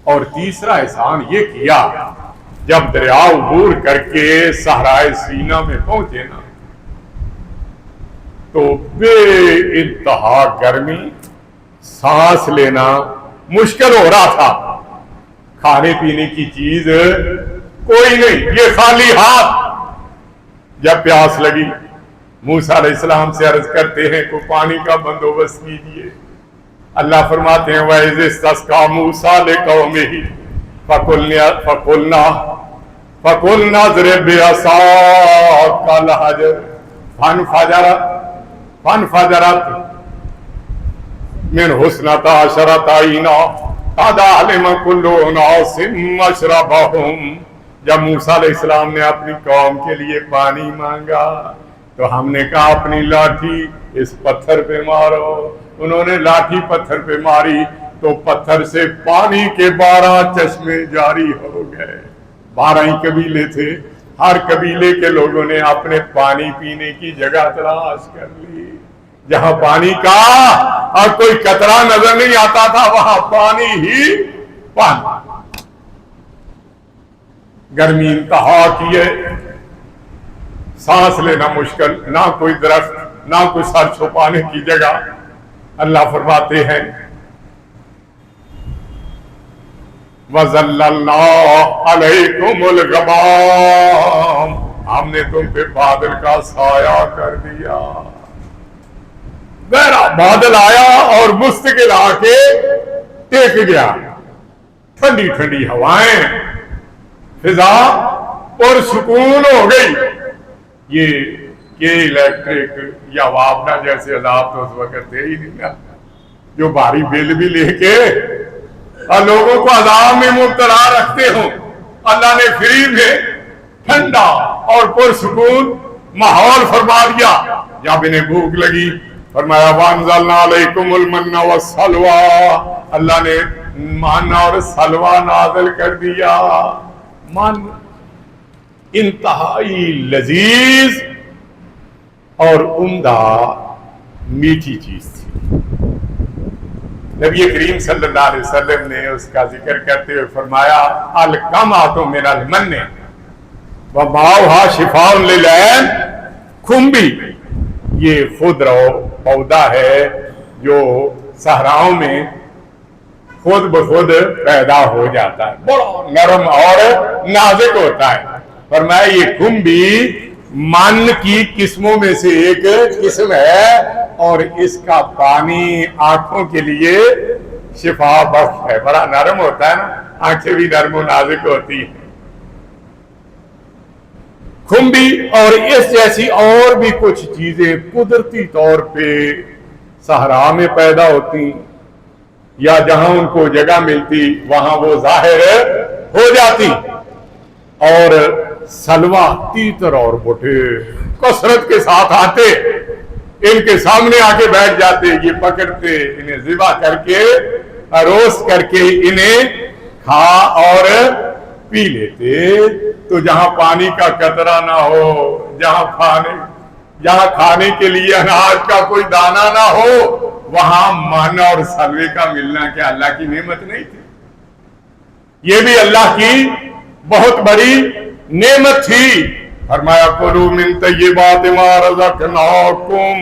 اور تیسرا احسان یہ کیا، جب دریا عبور کر کے صحرائے سینا میں پہنچے نا تو بے انتہا گرمی، سانس لینا مشکل ہو رہا تھا، کھانے پینے کی چیز کوئی نہیں، یہ خالی ہاتھ۔ جب پیاس لگی موسیٰ علیہ السلام سے عرض کرتے ہیں کوئی پانی کا بندوبست کیجیے۔ اللہ فرماتے ہیں وَإِذِ اسْتَسْقَىٰ مُوسَىٰ لِقَوْمِهِ فَقُلْنَا اضْرِب بِّعَصَاكَ الْحَجَرَ فَانْفَجَرَتْ مِنْهُ اثْنَتَا عَشْرَةَ عَيْنًا قَدْ عَلِمَ كُلُّ أُنَاسٍ مَّشْرَبَهُمْ۔ جب موسیٰ علیہ السلام نے اپنی قوم کے لیے پانی مانگا تو ہم نے کہا اپنی لاٹھی اس پتھر پہ مارو۔ انہوں نے لاٹھی پتھر پہ ماری تو پتھر سے پانی کے 12 چشمے جاری ہو گئے۔ 12 ہی قبیلے تھے، ہر قبیلے کے لوگوں نے اپنے پانی پینے کی جگہ تلاش کر لی۔ جہاں پانی کا اور کوئی قطرہ نظر نہیں آتا تھا وہاں پانی ہی پانی۔ گرمی انتہا کی ہے، سانس لینا مشکل، نہ کوئی درخت نہ کوئی سر چھپانے کی جگہ۔ اللہ فرماتے ہیں وَظَلَّلْنَا عَلَيْكُمُ الْغَمَامَ، ہم نے تم پہ بادل کا سایہ کر دیا۔ گہرا بادل آیا اور مستقل آ کے ٹیک گیا، ٹھنڈی ٹھنڈی ہوائیں، فضا پرسکون ہو گئی۔ یہ الیکٹرک یا وابنا جیسے عذاب تو اس وقت تھے ہی نہیں نا، جو بھاری بل بھی لے کے اور لوگوں کو عذاب میں مبتلا رکھتے ہوں۔ اللہ نے فری میں ٹھنڈا اور پرسکون ماحول فرما دیا۔ جب انہیں بھوک لگی فرمایا وَأَنزَلْنَا عَلَيْكُمُ الْمَنَّ وَالسَّلْوَىٰ، اللہ نے مانا اور سلوہ نازل کر دیا۔ من انتہائی لذیذ اور عمدہ میٹھی چیز تھی۔ نبی کریم صلی اللہ علیہ وسلم نے اس کا ذکر کرتے ہوئے فرمایا القمۃ من المن وماؤھا شفاء للعین، کھمبی یہ خودرو پودا ہے جو صحراؤں میں خود بخود پیدا ہو جاتا ہے، بڑا نرم اور نازک ہوتا ہے۔ فرمایا یہ کھمبی من کی قسموں میں سے ایک قسم ہے اور اس کا پانی آنکھوں کے لیے شفا بخش ہے۔ بڑا نرم ہوتا ہے نا، آنکھیں بھی نرم و نازک ہوتی ہیں۔ کھمبی اور اس جیسی اور بھی کچھ چیزیں قدرتی طور پہ صحرا میں پیدا ہوتی یا جہاں ان کو جگہ ملتی وہاں وہ ظاہر ہو جاتی۔ اور سلوہ، تیتر اور بٹھے کثرت کے ساتھ آتے، ان کے سامنے آ کے بیٹھ جاتے، یہ پکڑتے، انہیں ذبح کر کے روسٹ کر کے انہیں کھا اور پی لیتے۔ تو جہاں پانی کا قطرہ نہ ہو، جہاں کھانے کے لیے اناج کا کوئی دانہ نہ ہو، وہاں مانا اور سلوے کا ملنا کیا اللہ کی نعمت نہیں تھی؟ یہ بھی اللہ کی بہت بڑی نعمت تھی۔ فرمایا کلوا من طیبات ما رزقناکم،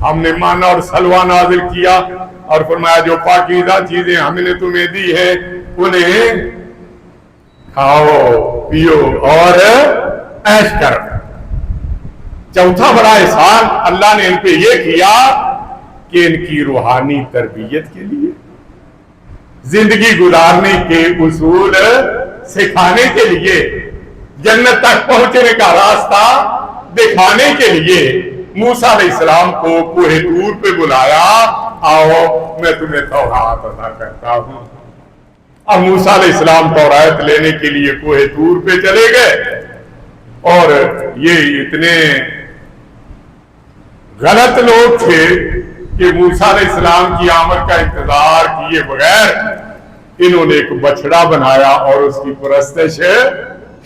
ہم نے مانا اور سلوہ نازل کیا اور فرمایا جو پاکیزہ چیزیں ہم نے تمہیں دی ہے انہیں کھاؤ پیو اور عیش کرو۔ چوتھا بڑا احسان اللہ نے ان پہ یہ کیا کہ ان کی روحانی تربیت کے لیے، زندگی گزارنے کے اصول سکھانے کے لیے، جنت تک پہنچنے کا راستہ دکھانے کے لیے موسیٰ علیہ السلام کو کوہ طور پہ بلایا، آؤ میں تمہیں تورات عطا کرتا ہوں۔ اب موسیٰ علیہ السلام تورات لینے کے لیے کوہ طور پہ چلے گئے اور یہ اتنے غلط لوگ تھے کہ موسیٰ علیہ السلام کی آمد کا انتظار کیے بغیر انہوں نے ایک بچڑا بنایا اور اس کی پرستش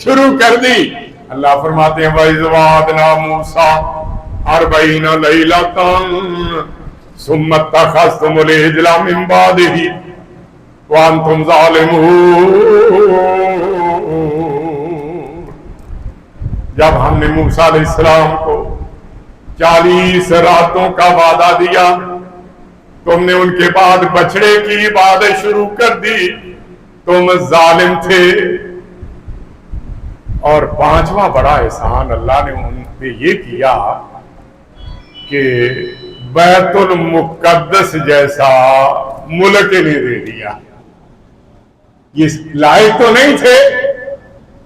شروع کر دی۔ اللہ فرماتے ہیں وَإِذْ وَعَدْنَا مُوسَىٰ 40 لَيْلَةً ثُمَّ اتَّخَذْتُمُ الْعِجْلَ مِن بَعْدِهِ वअंतुम ज़ालिमून। जब हमने मूसा अलैहिस्सलाम को 40 रातों का वादा दिया, तुमने उनके बाद बछड़े की इबादत शुरू कर दी, तुम जालिम थे। और 5वां बड़ा एहसान अल्लाह ने उन पे ये किया कि बैतुल मुक़द्दस जैसा मुल्क इन्हें दे दिया। ये लायक तो नहीं थे,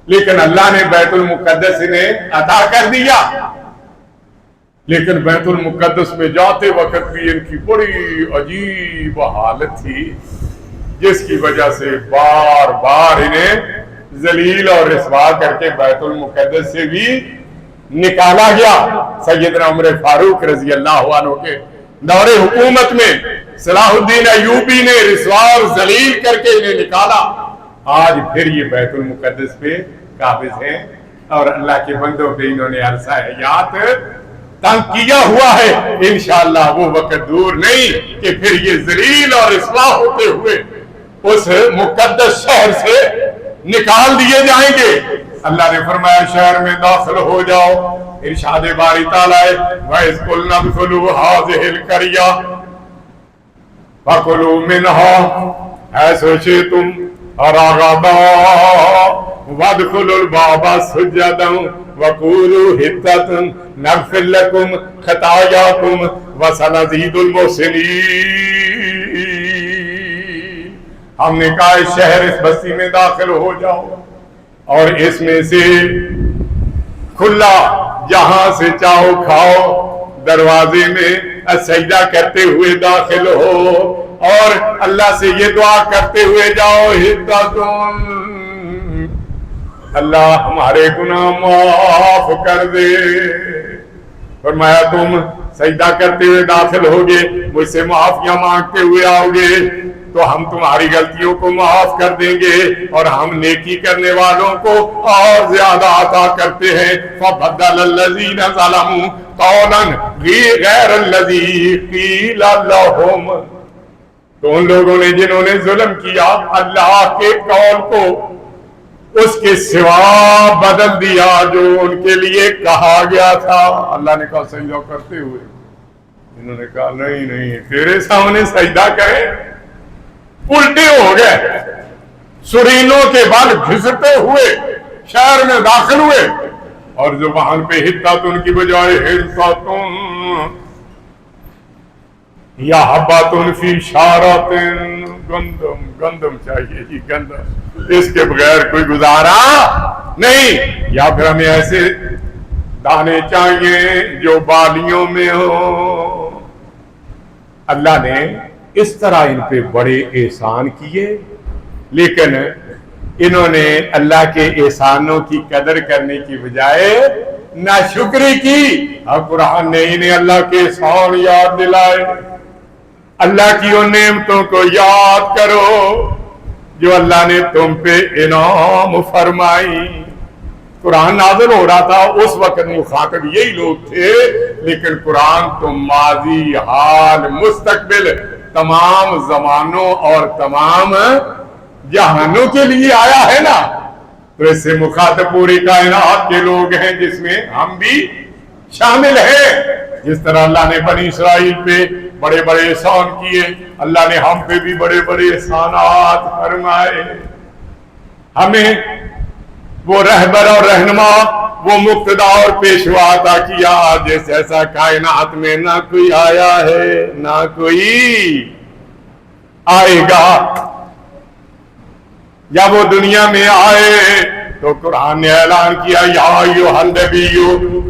लेकिन अल्लाह ने बैतुल मुक़द्दस इन्हें अता कर दिया। लेकिन बैतुल मुक़द्दस में जाते वक्त भी इनकी बड़ी अजीब हालत थी, जिसकी वजह से बार बार इन्हें जलील और रिस्वा करके बैतुल मुक़द्दस से भी निकाला गया। सैयदना उमर फारूक रजी अल्लाह अन्हु के दौरे हुकूमत में सलाहुद्दीन अय्यूबी ने रिस्वा और जलील करके इन्हें निकाला। आज फिर ये बैतुल मुक़द्दस पे काबिज हैं और अल्लाह के बंदों पे इन्होंने अरसा हयात तंग किया हुआ है। इंशाअल्लाह वो वक्त दूर नहीं कि फिर ये जलील और रिस्वा होते हुए उस मुक़द्दस शहर से निकाल दिए जाएंगे। अल्लाह ने फरमाया शहर में दाखिल हो जाओ। इरशाद बारी ताला है वइज़ कुल्ना दुखुलू हाज़िहिल क़रिया फकुलू मिन्हा हैसु शि'तुम रग़दा वदखुलुल बाबा सुज्जदन वक़ूलू हित्ततुन नग़फ़िर लकुम ख़तायाकुम वसनज़ीदुल मुहसिनीन। हमने कहा इस शहर इस बस्ती में दाखिल हो जाओ और इसमें से खुला जहां से चाहो खाओ, दरवाजे में सजदा करते हुए दाखिल हो और अल्लाह से ये दुआ करते हुए जाओ हिद्दतुन, अल्लाह हमारे गुनाह माफ कर दे। फरमाया तुम सजदा करते हुए दाखिल होगे, मुझसे माफिया मांगते हुए आओगे तो हम तुम्हारी गलतियों को माफ कर देंगे और हम नेकी करने वालों को और ज्यादा अता करते हैं। फबद्दलल्लज़ीना ज़लमू क़ौलन ग़ैरल्लज़ी क़ीला लहुम, तो उन लोगों ने जिन्होंने जुल्म किया अल्लाह के कौल को उसके सिवा बदल दिया जो उनके लिए कहा गया था। अल्लाह ने कहा सजदा करते हुए, इन्होंने कहा नहीं नहीं तेरे सामने सजदा करें, उल्टे हो गए, सुरीनों के बल घिसते हुए शहर में दाखिल हुए और जो वहां पे हिद्दतुन की बजाय हिद्दतुन या हब्बतुन फी शारतिन, गंदम गंदम चाहिए जी, गंदम, इसके बगैर कोई गुजारा नहीं। या फिर हमें ऐसे दाने चाहिए जो बालियों में हो। अल्लाह ने इस तरह इन पे बड़े एहसान किए, लेकिन इन्होंने अल्लाह के एहसानों की कदर करने की बजाय नाशुक्री की। और कुरान ने इन्हें अल्लाह के एहसान याद दिलाए। अल्लाह की उन नेमतों को याद करो जो अल्लाह ने तुम पे इनाम फरमाई। कुरान नाज़िल हो रहा था, उस वक्त मुखातिब यही लोग थे, लेकिन कुरान तो माजी हाल मुस्तकबिल तमाम जमानों और तमाम जहानों के लिए आया है ना। तो इससे मुखातिब पूरी कायनात के लोग हैं, जिसमें हम भी शामिल हैं। जिस तरह अल्लाह ने बनी इसराइल पे बड़े बड़े एहसान किए, अल्लाह ने हम पे भी बड़े बड़े एहसानात फरमाए। हमें वो रहबर और रहनुमा, वो मुक्तदा और पेशवा अता किया, जैसे ऐसा कायनात में ना कोई आया है ना कोई आएगा। जब वो दुनिया में आए तो कुरान ने ऐलान किया या अय्युहन नबिय्यु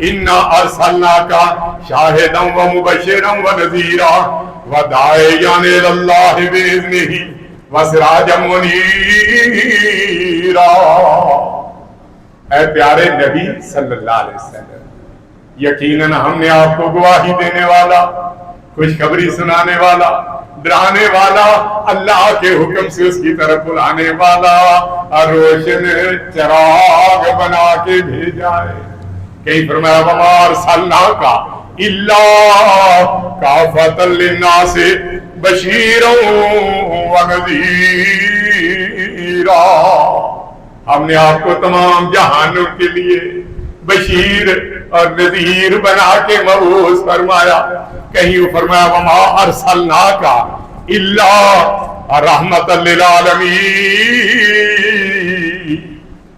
इन्ना अर्सलनाका शाहिदन व मुबश्शिरन व नज़ीरा व दाइयन इलल्लाहि बिइज़्निही व सिराजम मुनीरा। ऐ प्यारे नबी सल्लल्लाहु अलैहि वसल्लम, यकीनन हमने आपको गवाही देने वाला, खुशखबरी सुनाने वाला, डराने वाला, अल्लाह के हुक्म से उसकी तरफ बुलाने वाला और रोशन चिराग बना के भेजा है। कहीं फरमाया वमा अरसलनाका इल्ला काफतल लिन्नास बशीरों व नज़ीरा। हमने आपको तमाम जहानों के लिए बशीर और नज़ीर बना के मबूस फरमाया। कहीं फरमाया वमा अरसलनाका इल्ला रहमतल लिल आलमीन।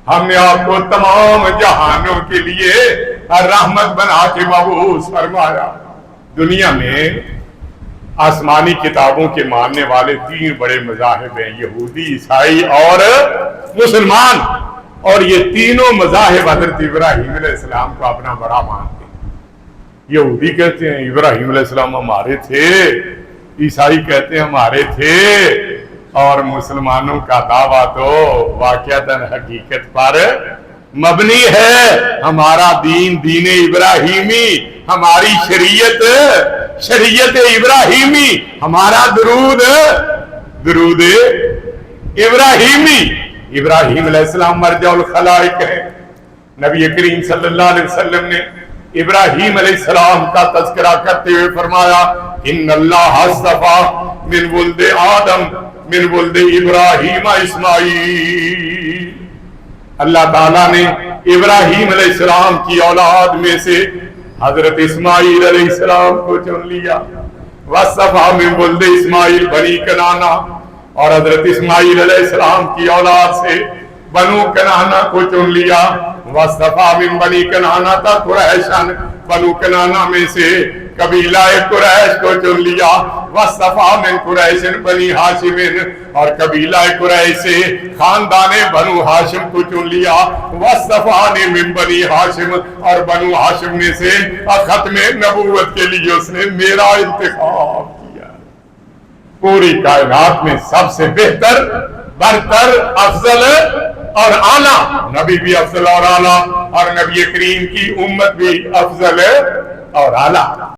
हमने आपको तमाम जहानों के लिए रहमत बना के मबूस फरमाया। दुनिया में आसमानी किताबों के मानने वाले तीन बड़े मज़ाहिब हैं, यहूदी, ईसाई और मुसलमान। और ये तीनों मज़ाहिब हज़रत इब्राहीम अलैहिस्सलाम को अपना बड़ा मानते हैं। यहूदी कहते हैं इब्राहीम अलैहिस्सलाम हमारे थे, ईसाई कहते हैं हमारे थे, और मुसलमानों का दावा तो वाक़िअतन हकीकत पर मबनी है। हमारा दीन दीन इब्राहीमी, हमारी शरीयत इब्राहीमी, हमारा दुरूद इब्राहीमी। इब्राहीम अलैहिस्सलाम मरजाउल खलाइक है। नबी करीम सल्लल्लाहु अलैहि वसल्लम ने इब्राहीम अलैहिस्सलाम का तज़किरा करते हुए फरमाया इन्नल्लाह अस्तफ़ा मिन वुल्द आदम मिन वुल्द इब्राहीम इस्माईल। अल्लाह ताला ने इब्राहीम अलैहिस्सलाम की औलाद में से हजरत इस्माईल अलैहिस्सलाम को चुन लिया। वस्तफ़ा मिन वुल्द इस्माईल बनी कनाना, और हजरत इस्माईल अलैहिस्सलाम की औलाद से बनु कनाना को चुन लिया। वस्तफ़ा मिन बनी कनाना था कुरैशन, बनु कनाना में से कबीला कुरैश को चुन लिया। वस्तफ़ा मिन कुरैशिन बनी हाशिमिन, और कबीला कुरैश से खानदाने बनु हाशिम को चुन लिया। वस्तफ़ा ने मिन बनी हाशिम, और बनु हाशिम में से खत्म नबूवत के लिए उसने मेरा इंतखाब किया। पूरी कायनात में सबसे बेहतर, बरतर, अफजल और आला नबी भी अफजल और आला, और नबी करीम की उम्मत भी अफजल और आला।